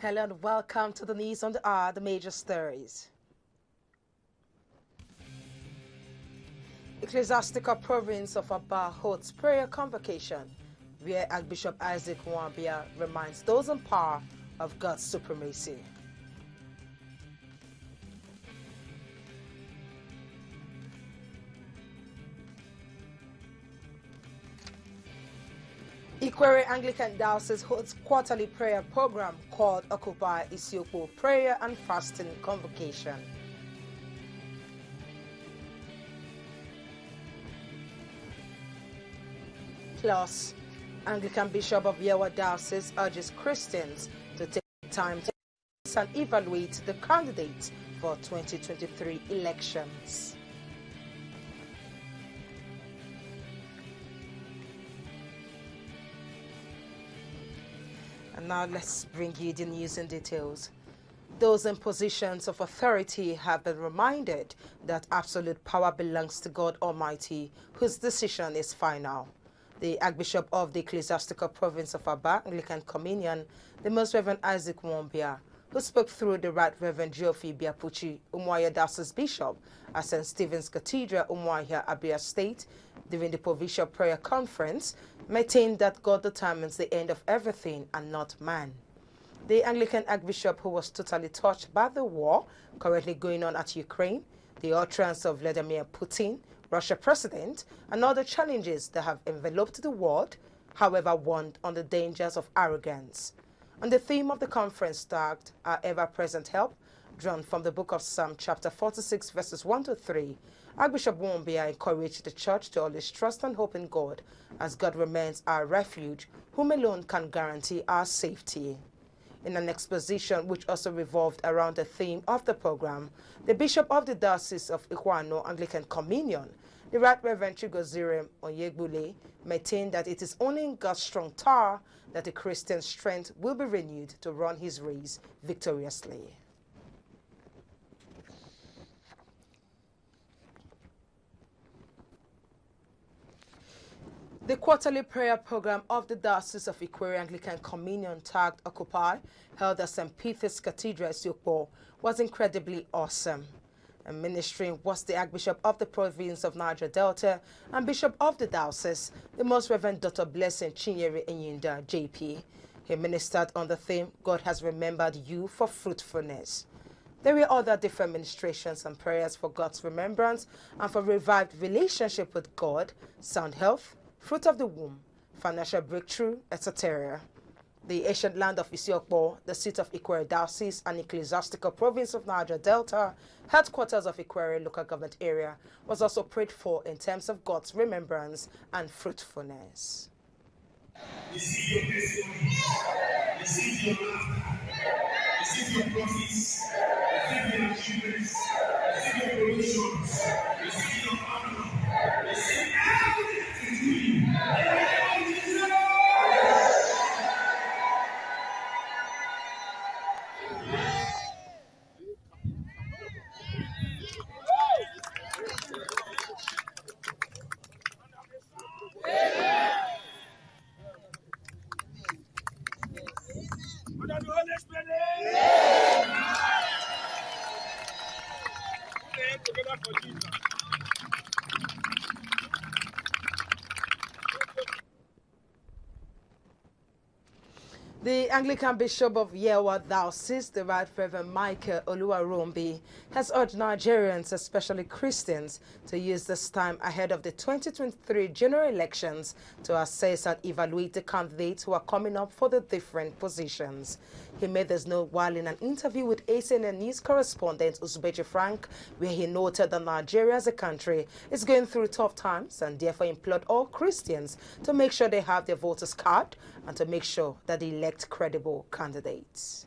Hello and welcome to the news on the hour, the major stories. Ecclesiastical province of Aba holds prayer convocation, where Archbishop Isaac Nwabia reminds those in power of God's supremacy. Ikwere Anglican Diocese holds quarterly prayer program called Occupy Isiokpo Prayer and Fasting Convocation. Plus, Anglican Bishop of Yewa Diocese urges Christians to take time to and evaluate the candidates for 2023 elections. And now let's bring you the news in details. Those in positions of authority have been reminded that absolute power belongs to God Almighty, whose decision is final. The Archbishop of the Ecclesiastical Province of Aba, Anglican Communion, the Most Reverend Isaac Nwabia, who spoke through the Right Reverend Geoffrey Biapuchi, Umuahia Diocese Bishop at St. Stephen's Cathedral, Umuahia, Abia State, during the Provincial Prayer Conference, maintained that God determines the end of everything and not man. The Anglican Archbishop, who was totally touched by the war currently going on at Ukraine, the utterance of Vladimir Putin, Russia president, and other challenges that have enveloped the world, however, warned on the dangers of arrogance. On the theme of the conference tagged Our Ever-Present Help, drawn from the book of Psalm chapter 46 verses 1 to 3, Archbishop Nwabia encouraged the church to always trust and hope in God, as God remains our refuge, whom alone can guarantee our safety. In an exposition which also revolved around the theme of the program, the Bishop of the Diocese of Ihuano Anglican Communion, the Right Reverend Chigozire Onyegbule, maintained that it is only in God's strong tower that the Christian's strength will be renewed to run his race victoriously. The quarterly prayer program of the Diocese of Ikwere Anglican Communion tagged Occupy, held at St. Peter's Cathedral, Isiokpo, was incredibly awesome. And ministering was the Archbishop of the Province of Niger Delta and Bishop of the Diocese, the Most Reverend Dr. Blessing Chinyere Enyinda, JP. He ministered on the theme, God has remembered you for fruitfulness. There were other different ministrations and prayers for God's remembrance and for revived relationship with God, sound health, fruit of the womb, financial breakthrough, etc. The ancient land of Isiokpo, the seat of Ikwere Diocese and Ecclesiastical Province of Niger Delta, headquarters of Ikwere local government area, was also prayed for in terms of God's remembrance and fruitfulness. Receive your testimony, receive your laughter, receive your profits, receive your achievements, receive your promotions, receive your honor, receive everything that is doing. The Anglican Bishop of Yewa Diocese, the Right Reverend Michael Oluwarombi, has urged Nigerians, especially Christians, to use this time ahead of the 2023 general elections to assess and evaluate the candidates who are coming up for the different positions. He made this note while in an interview with Acnn news correspondent Uzbeji Frank, where he noted that Nigeria as a country is going through tough times and therefore implored all Christians to make sure they have their voters' card and to make sure that they elect credible candidates.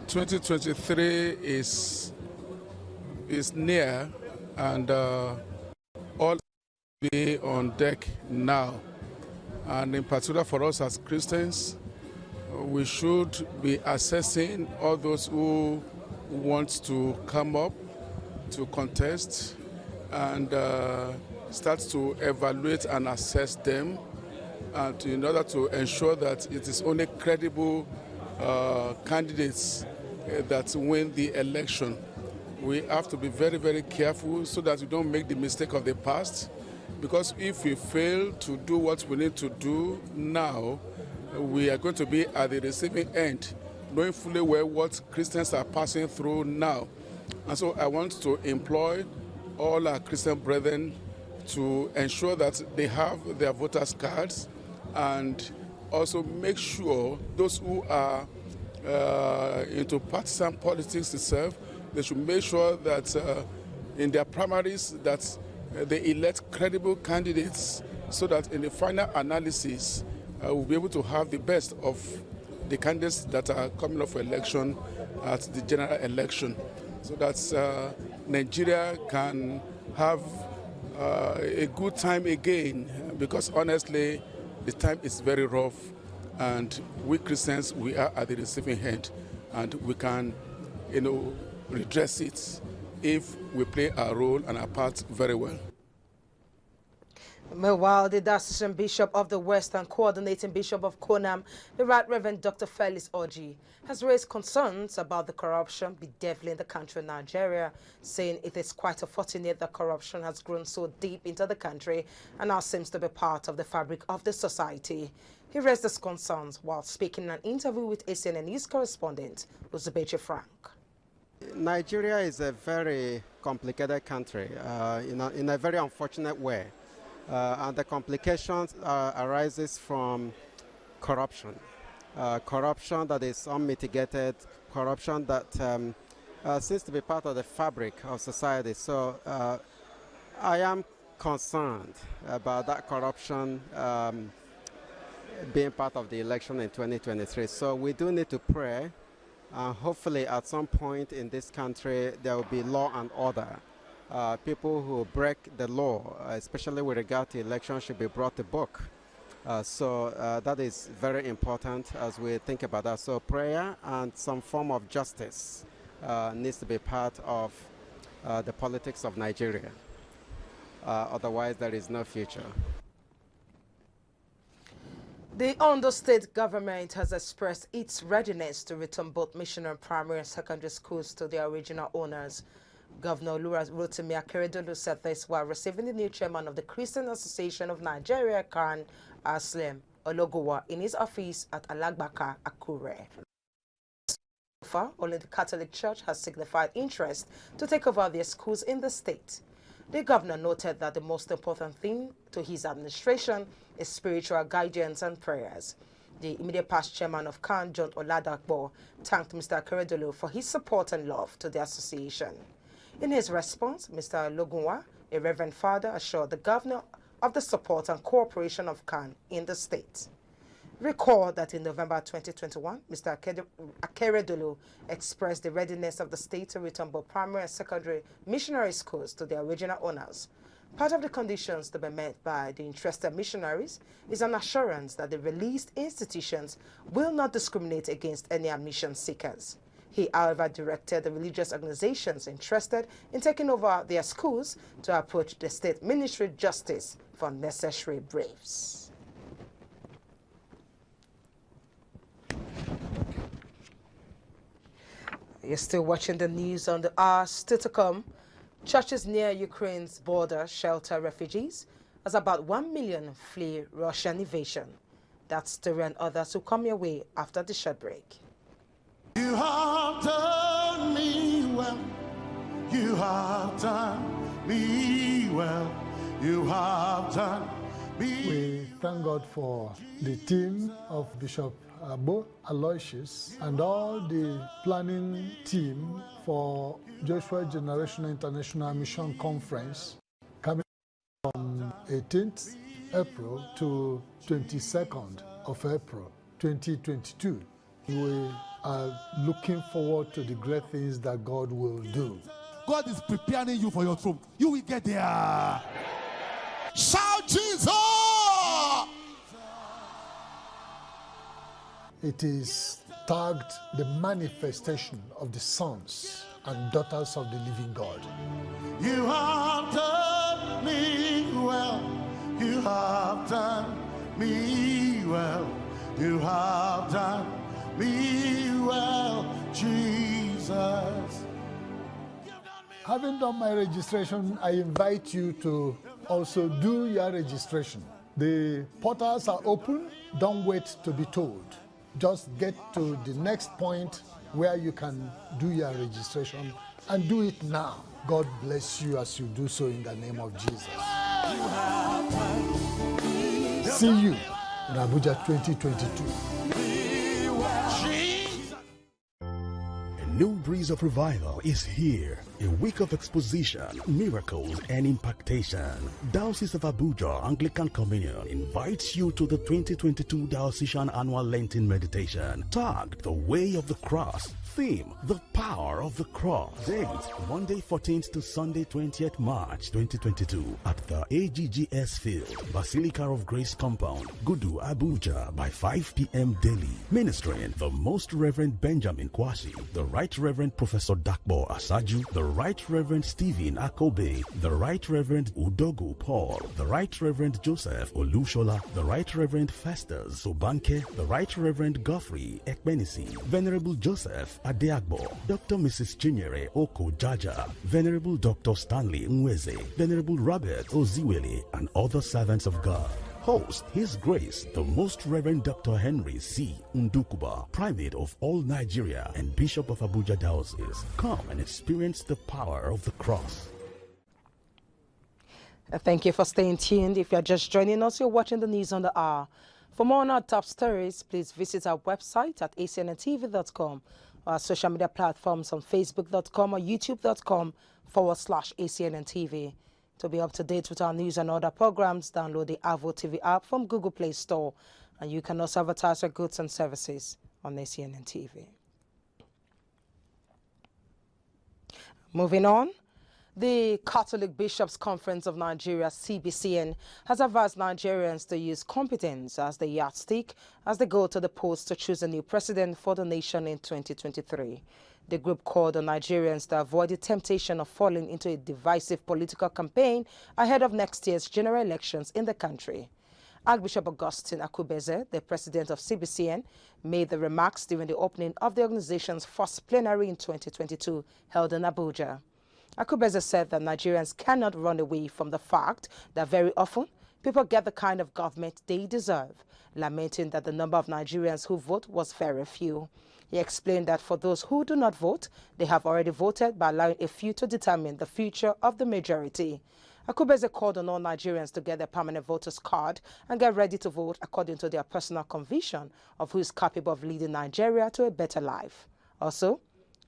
2023 is near, and all be on deck now. And in particular for us as Christians, we should be assessing all those who want to come up to contest and start to evaluate and assess them, and in order to ensure that it is only credible candidates that win the election. We have to be very, very careful so that we don't make the mistake of the past. Because if we fail to do what we need to do now, we are going to be at the receiving end, knowing fully well what Christians are passing through now. And so I want to employ all our Christian brethren to ensure that they have their voters' cards, and also make sure those who are into partisan politics itself, they should make sure that in their primaries that they elect credible candidates, so that in the final analysis we'll be able to have the best of the candidates that are coming up for election at the general election, so that Nigeria can have a good time again, because honestly the time is very rough, and we Christians, we are at the receiving end, and we can, redress it if we play our role and our part very well. Meanwhile, the Diocesan Bishop of the West and Coordinating Bishop of Konam, the Right Reverend Dr. Felix Orji, has raised concerns about the corruption bedeviling the country of Nigeria, saying it is quite unfortunate that corruption has grown so deep into the country and now seems to be part of the fabric of the society. He raised his concerns while speaking in an interview with Acnn News correspondent Uzubechi Frank. Nigeria is a very complicated country in a very unfortunate way. And the complications arises from corruption. Corruption that is unmitigated, corruption that seems to be part of the fabric of society. So I am concerned about that corruption being part of the election in 2023. So we do need to pray. Hopefully at some point in this country there will be law and order. People who break the law, especially with regard to elections, should be brought to book. So that is very important as we think about that. So prayer and some form of justice needs to be part of the politics of Nigeria. Otherwise, there is no future. The Ondo State government has expressed its readiness to return both missionary primary and secondary schools to their original owners. Governor Rotimi Akeredolu said this while receiving the new chairman of the Christian Association of Nigeria, Acnn, Aslam Ologowa, in his office at Alagbaka, Akure. So far, only the Catholic Church has signified interest to take over their schools in the state. The governor noted that the most important thing to his administration is spiritual guidance and prayers. The immediate past chairman of Acnn, John Oladakbo, thanked Mr. Akeredolu for his support and love to the association. In his response, Mr. Logunwa, a reverend father, assured the governor of the support and cooperation of Acnn in the state. Recall that in November 2021, Mr. Akeredolu expressed the readiness of the state to return both primary and secondary missionary schools to their original owners. Part of the conditions to be met by the interested missionaries is an assurance that the released institutions will not discriminate against any admission seekers. He, however, directed the religious organizations interested in taking over their schools to approach the State Ministry of Justice for necessary briefs. You're still watching the news on the hour. Still to come, churches near Ukraine's border shelter refugees as about 1 million flee Russian invasion. That story and others will come your way after the short break. You have done me well. You have done me well. You have done me. We thank God for the team of Bishop Bo Aloysius and all the planning team for Joshua Generation International Mission Conference coming from 18th April to 22nd of April 2022. We are looking forward to the great things that God will do. God is preparing you for your throne. You will get there. Shout Jesus! It is tagged the manifestation of the sons and daughters of the living God. You have done me well. You have done me well. You have done me well, Jesus. Having done my registration, I invite you to also do your registration. The portals are open. Don't wait to be told. Just get to the next point where you can do your registration and do it now. God bless you as you do so in the name of Jesus. See you in Abuja 2022. A new breeze of revival is here. A week of exposition, miracles, and impactation. Diocese of Abuja Anglican Communion invites you to the 2022 Diocesan Annual Lenten Meditation, tagged The Way of the Cross. Theme, The Power of the Cross. Date, Monday 14th to Sunday 20th March 2022 at the AGGS Field, Basilica of Grace Compound, Gudu, Abuja by 5 p.m. daily. Ministering the Most Reverend Benjamin Kwasi, the Right Reverend Professor Dakbo Asaju, the Right Reverend Stephen Akobe, the Right Reverend Udogu Paul, the Right Reverend Joseph Olushola, the Right Reverend Festus Sobanke, the Right Reverend Godfrey Ekbenisi, Venerable Joseph Adeagbo, Dr. Mrs. Chinyere Oko Jaja, Venerable Dr. Stanley Nweze, Venerable Robert Oziwele, and other servants of God. Host, His Grace, the Most Reverend Dr. Henry C. Ndukuba, Primate of all Nigeria and Bishop of Abuja Diocese. Come and experience the power of the cross. Thank you for staying tuned. If you're just joining us, you're watching the news on the hour. For more on our top stories, please visit our website at acnntv.com, our social media platforms on facebook.com or youtube.com/ACNNTV. To be up to date with our news and other programs, download the Avo TV app from Google Play Store, and you can also advertise your goods and services on ACNN TV. Moving on, the Catholic Bishops' Conference of Nigeria, CBCN, has advised Nigerians to use competence as the yardstick as they go to the polls to choose a new president for the nation in 2023. The group called on Nigerians to avoid the temptation of falling into a divisive political campaign ahead of next year's general elections in the country. Archbishop Augustine Akubeze, the president of CBCN, made the remarks during the opening of the organization's first plenary in 2022 held in Abuja. Akubeze said that Nigerians cannot run away from the fact that very often people get the kind of government they deserve, lamenting that the number of Nigerians who vote was very few. He explained that for those who do not vote, they have already voted by allowing a few to determine the future of the majority. Akubeze called on all Nigerians to get their permanent voters card and get ready to vote according to their personal conviction of who is capable of leading Nigeria to a better life. Also,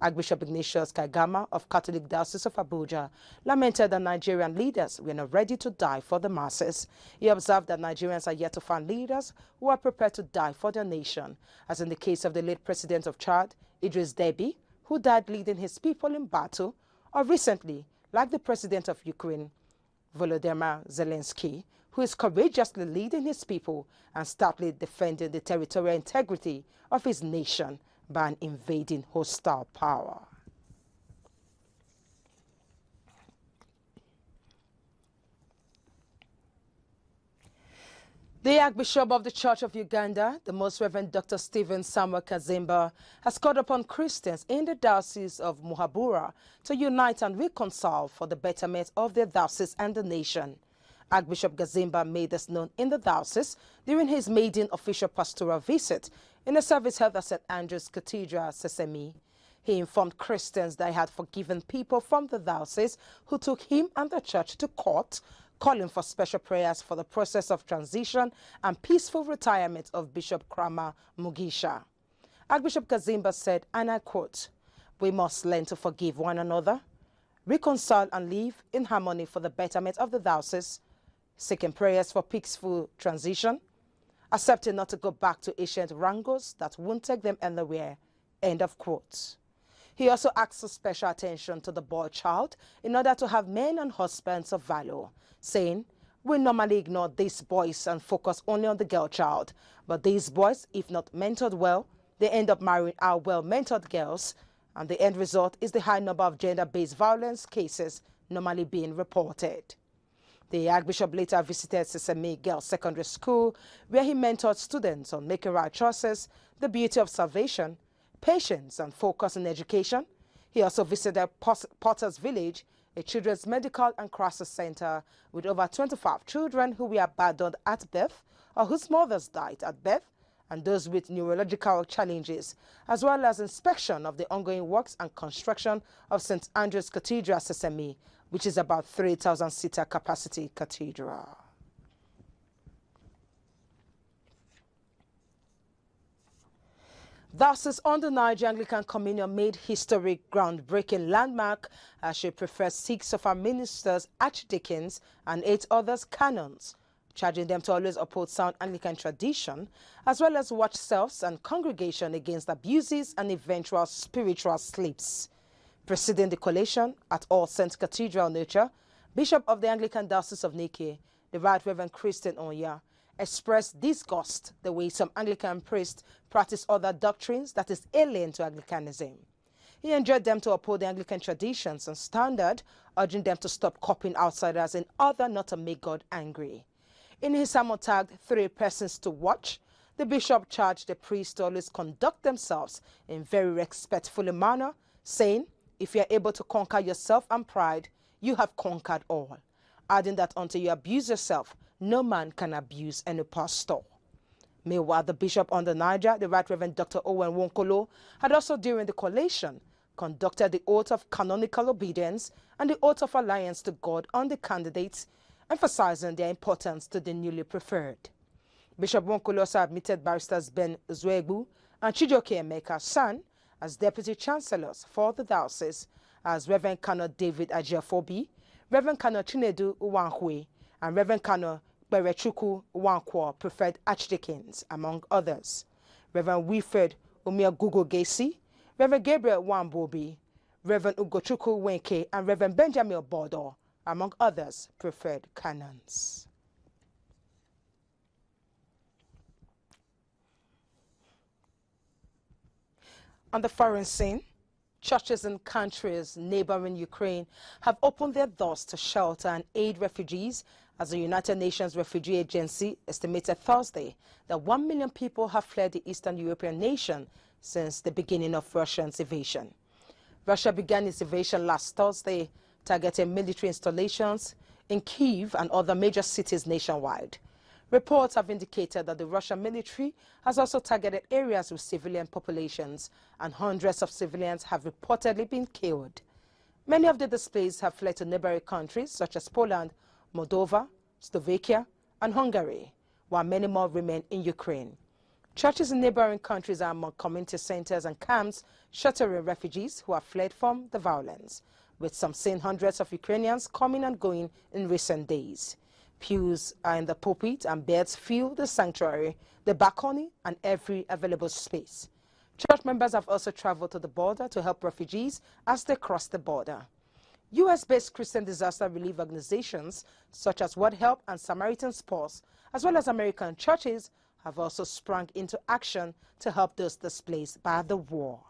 Archbishop Ignatius Kaigama of Catholic Diocese of Abuja lamented that Nigerian leaders were not ready to die for the masses. He observed that Nigerians are yet to find leaders who are prepared to die for their nation, as in the case of the late president of Chad, Idris Deby, who died leading his people in battle, or recently, like the president of Ukraine, Volodymyr Zelensky, who is courageously leading his people and stoutly defending the territorial integrity of his nation by an invading hostile power. The Archbishop of the Church of Uganda, the Most Reverend Dr. Stephen Samuel Kazimba, has called upon Christians in the Diocese of Muhabura to unite and reconcile for the betterment of their diocese and the nation. Archbishop Kazimba made this known in the diocese during his maiden official pastoral visit in a service held at St. Andrew's Cathedral, Sesame. He informed Christians that he had forgiven people from the diocese who took him and the church to court, calling for special prayers for the process of transition and peaceful retirement of Bishop Kramer Mugisha. Archbishop Kazimba said, and I quote, "We must learn to forgive one another, reconcile and live in harmony for the betterment of the diocese, seeking prayers for peaceful transition, accepting not to go back to ancient wrangles that won't take them anywhere." End of quote. He also asked for special attention to the boy child in order to have men and husbands of value, saying, "We normally ignore these boys and focus only on the girl child, but these boys, if not mentored well, they end up marrying our well-mentored girls, and the end result is the high number of gender-based violence cases normally being reported." The Archbishop later visited Sesame Girls Secondary School, where he mentored students on making right choices, the beauty of salvation, patience, and focus in education. He also visited Potter's Village, a children's medical and crisis center with over 25 children who were abandoned at birth or whose mothers died at birth, and those with neurological challenges, as well as inspection of the ongoing works and construction of St. Andrew's Cathedral Sesame, which is about 3,000-seater capacity cathedral. Thus, is on the Niger Anglican Communion made historic groundbreaking landmark as she prefers 6 of her ministers archdeacons and 8 others canons, charging them to always uphold sound Anglican tradition, as well as watch selves and congregation against abuses and eventual spiritual slips. Presiding the collation at All Saints Cathedral Nature, Bishop of the Anglican Diocese of Nike, the Right Reverend Christian Onya, expressed disgust the way some Anglican priests practice other doctrines that is alien to Anglicanism. He enjoined them to uphold the Anglican traditions and standard, urging them to stop copying outsiders in order not to make God angry. In his sermon tagged 3 persons to watch, the bishop charged the priests to always conduct themselves in very respectful manner, saying, if you are able to conquer yourself and pride, you have conquered all, adding that until you abuse yourself, no man can abuse any pastor. Meanwhile, the bishop on the Niger, the Right Reverend Dr. Owen Wonkolo, had also during the collation conducted the oath of canonical obedience and the oath of alliance to God on the candidates, emphasizing their importance to the newly preferred. Bishop Wonkolo also admitted barristers Ben Zuegbu and Chijoke Emeka's son as deputy chancellors for the diocese, as Reverend Canon David Ajiafobi, Reverend Canon Chinedu Uwanhwe, and Reverend Canon Berechuku Wankwo preferred archdeacons, among others. Reverend Wilfred Umiagugo Gesi, Reverend Gabriel Wambobi, Reverend Ugochukwu Wenke, and Reverend Benjamin Bodo, among others, preferred canons. On the foreign scene, churches in countries neighboring Ukraine have opened their doors to shelter and aid refugees, as the United Nations Refugee Agency estimated Thursday that 1 million people have fled the Eastern European nation since the beginning of Russia's invasion. Russia began its invasion last Thursday, targeting military installations in Kyiv and other major cities nationwide. Reports have indicated that the Russian military has also targeted areas with civilian populations, and hundreds of civilians have reportedly been killed. Many of the displaced have fled to neighboring countries such as Poland, Moldova, Slovakia, and Hungary, while many more remain in Ukraine. Churches in neighboring countries are among community centers and camps sheltering refugees who have fled from the violence, with some seeing hundreds of Ukrainians coming and going in recent days. Pews are in the pulpit and beds fill the sanctuary, the balcony, and every available space. Church members have also traveled to the border to help refugees as they cross the border. U.S.-based Christian disaster relief organizations such as World Help and Samaritan Purse, as well as American churches, have also sprung into action to help those displaced by the war.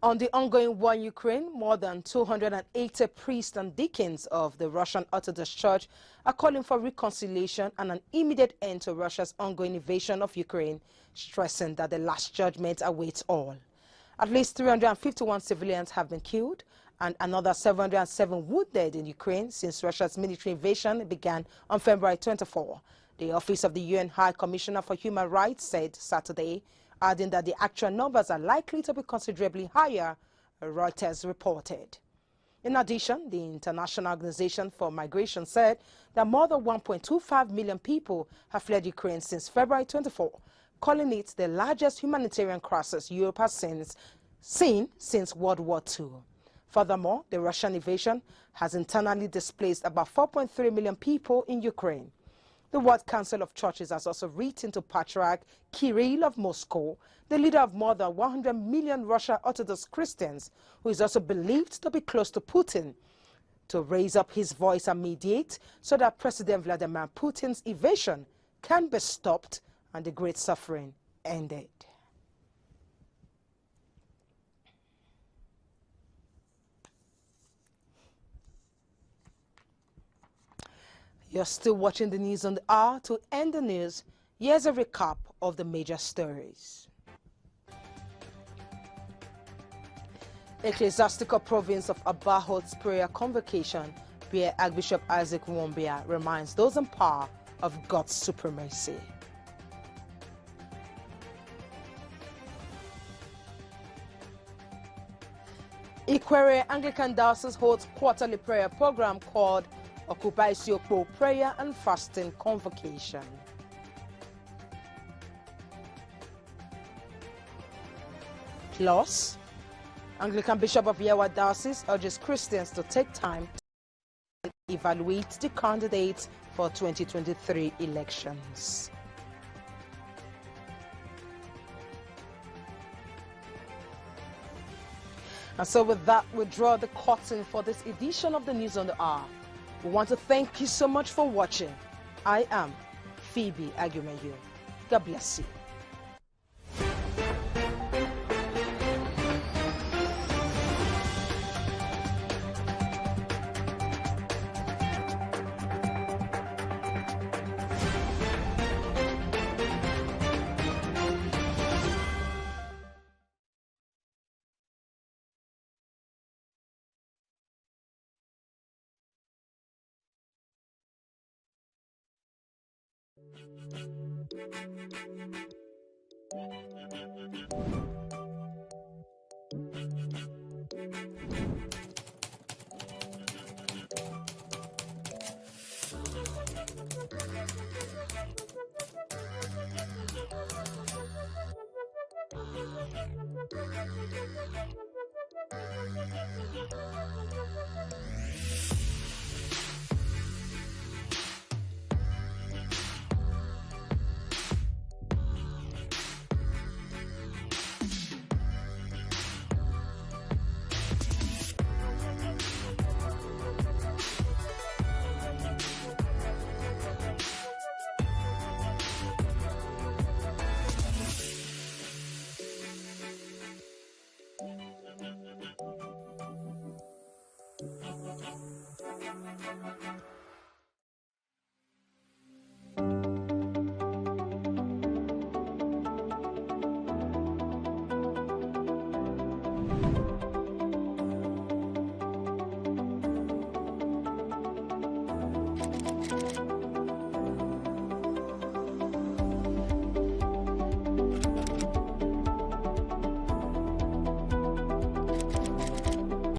On the ongoing war in Ukraine, more than 280 priests and deacons of the Russian Orthodox Church are calling for reconciliation and an immediate end to Russia's ongoing invasion of Ukraine, stressing that the last judgment awaits all. At least 351 civilians have been killed and another 707 wounded in Ukraine since Russia's military invasion began on February 24. The Office of the UN High Commissioner for Human Rights said Saturday, adding that the actual numbers are likely to be considerably higher, Reuters reported. In addition, the International Organization for Migration said that more than 1.25 million people have fled Ukraine since February 24, calling it the largest humanitarian crisis Europe has seen since World War II. Furthermore, the Russian invasion has internally displaced about 4.3 million people in Ukraine. The World Council of Churches has also written to Patriarch Kirill of Moscow, the leader of more than 100 million Russian Orthodox Christians, who is also believed to be close to Putin, to raise up his voice and mediate so that President Vladimir Putin's invasion can be stopped and the great suffering ended. You're still watching the news on the hour. To end the news, here's a recap of the major stories. Ecclesiastical Province of Aba holds prayer convocation where Archbishop Isaac Wombia reminds those in power of God's supremacy. Ikwere Anglican Diocese holds quarterly prayer program called Occupy Siokpo Prayer and Fasting Convocation. Plus, Anglican Bishop of Yewa Diocese urges Christians to take time to evaluate the candidates for 2023 elections. And so with that, we draw the curtain for this edition of the News on the Hour. We want to thank you so much for watching. I am Phoebe Agumeyu. God bless you.